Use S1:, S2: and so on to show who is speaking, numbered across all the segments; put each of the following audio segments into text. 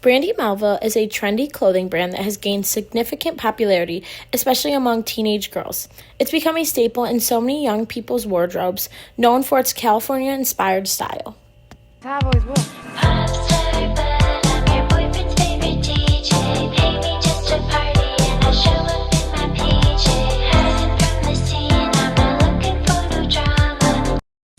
S1: Brandy Melville is a trendy clothing brand that has gained significant popularity, especially among teenage girls. It's become a staple in so many young people's wardrobes, known for its California-inspired style.
S2: I always will.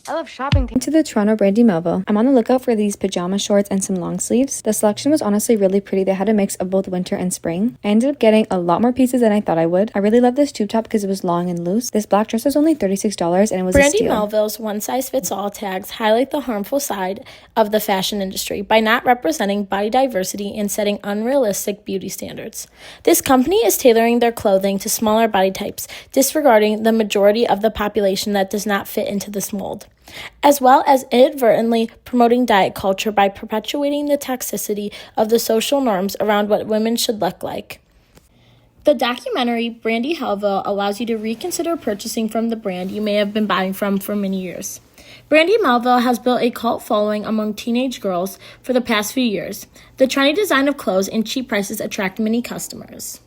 S2: I love shopping.
S3: To the Toronto Brandy Melville. I'm on the lookout for these pajama shorts and some long sleeves. The selection was honestly really pretty. They had a mix of both winter and spring. I ended up getting a lot more pieces than I thought I would. I really love this tube top because it was long and loose. This black dress was only $36 and it was a steal.
S1: Brandy Melville's one-size-fits-all tags highlight the harmful side of the fashion industry by not representing body diversity and setting unrealistic beauty standards. This company is tailoring their clothing to smaller body types, disregarding the majority of the population that does not fit into this mold, as well as inadvertently promoting diet culture by perpetuating the toxicity of the social norms around what women should look like. The documentary Brandy Melville allows you to reconsider purchasing from the brand you may have been buying from for many years. Brandy Melville has built a cult following among teenage girls for the past few years. The trendy design of clothes and cheap prices attract many customers.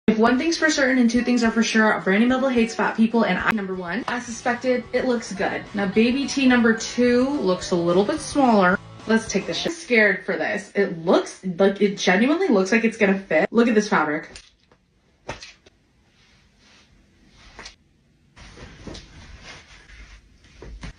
S4: If one thing's for certain and two things are for sure, Brandy Melville hates fat people, and number one, as suspected, it looks good. Now, baby T number 2 looks a little bit smaller. Let's take this shit. I'm scared for this. It looks like, it genuinely looks like it's gonna fit. Look at this fabric.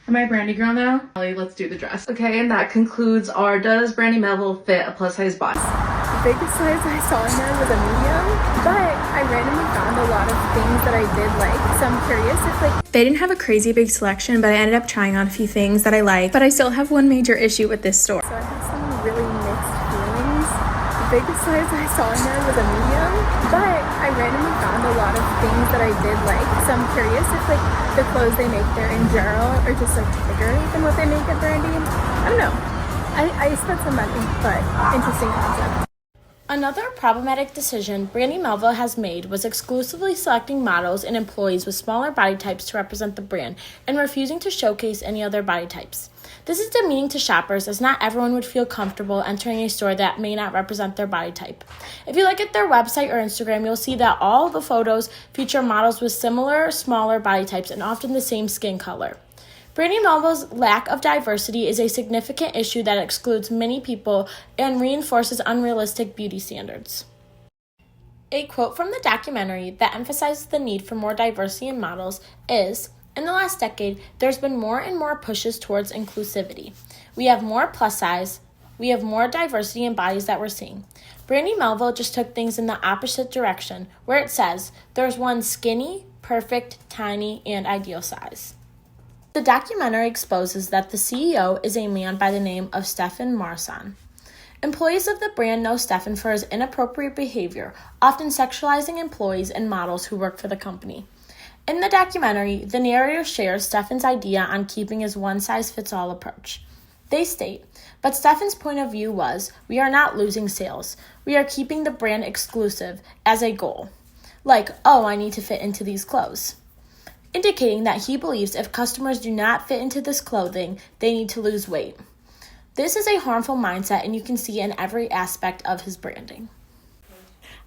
S4: Am I Brandy girl now? Let's do the dress. Okay, and that concludes our Does Brandy Melville Fit a Plus Size Body?
S2: The biggest size I saw in there was a medium, but I randomly found a lot of things that I did like, so I'm curious if
S5: They didn't have a crazy big selection, but I ended up trying on a few things that I like, but I still have one major issue with this store.
S2: So I have some really mixed feelings. The biggest size I saw in there was a medium, but I randomly found a lot of things that I did like, so I'm curious if the clothes they make there in general are just bigger than what they make at Brandy. I don't know. I spent some money, but interesting concept.
S1: Another problematic decision Brandy Melville has made was exclusively selecting models and employees with smaller body types to represent the brand and refusing to showcase any other body types. This is demeaning to shoppers, as not everyone would feel comfortable entering a store that may not represent their body type. If you look at their website or Instagram, you'll see that all the photos feature models with similar, smaller body types and often the same skin color. Brandy Melville's lack of diversity is a significant issue that excludes many people and reinforces unrealistic beauty standards. A quote from the documentary that emphasizes the need for more diversity in models is, "In the last decade, there's been more and more pushes towards inclusivity. We have more plus size, we have more diversity in bodies that we're seeing." Brandy Melville just took things in the opposite direction, where it says, "There's one skinny, perfect, tiny, and ideal size." The documentary exposes that the CEO is a man by the name of Stefan Marsan. Employees of the brand know Stefan for his inappropriate behavior, often sexualizing employees and models who work for the company. In the documentary, the narrator shares Stefan's idea on keeping his one-size-fits-all approach. They state, "But Stefan's point of view was, we are not losing sales. We are keeping the brand exclusive as a goal. Like, oh, I need to fit into these clothes." Indicating that he believes if customers do not fit into this clothing, they need to lose weight. This is a harmful mindset, and you can see in every aspect of his branding.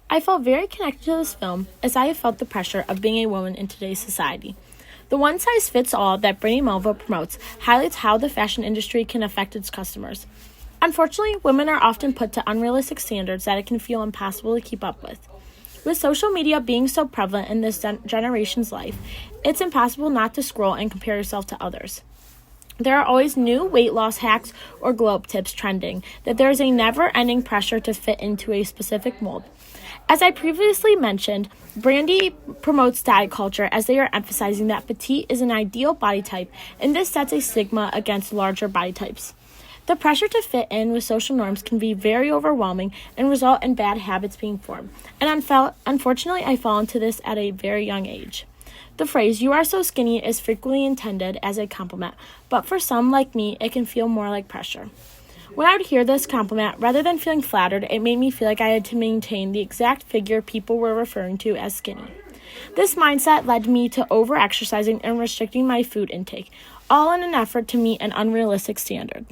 S1: I felt very connected to this film, as I have felt the pressure of being a woman in today's society. The one-size-fits-all that Brandy Melville promotes highlights how the fashion industry can affect its customers. Unfortunately, women are often put to unrealistic standards that it can feel impossible to keep up with. With social media being so prevalent in this generation's life, it's impossible not to scroll and compare yourself to others. There are always new weight loss hacks or glow-up tips trending, that there is a never-ending pressure to fit into a specific mold. As I previously mentioned, Brandy promotes diet culture, as they are emphasizing that petite is an ideal body type, and this sets a stigma against larger body types. The pressure to fit in with social norms can be very overwhelming and result in bad habits being formed. And unfortunately, I fell into this at a very young age. The phrase, "you are so skinny," is frequently intended as a compliment, but for some like me, it can feel more like pressure. When I would hear this compliment, rather than feeling flattered, it made me feel like I had to maintain the exact figure people were referring to as skinny. This mindset led me to over-exercising and restricting my food intake, all in an effort to meet an unrealistic standard.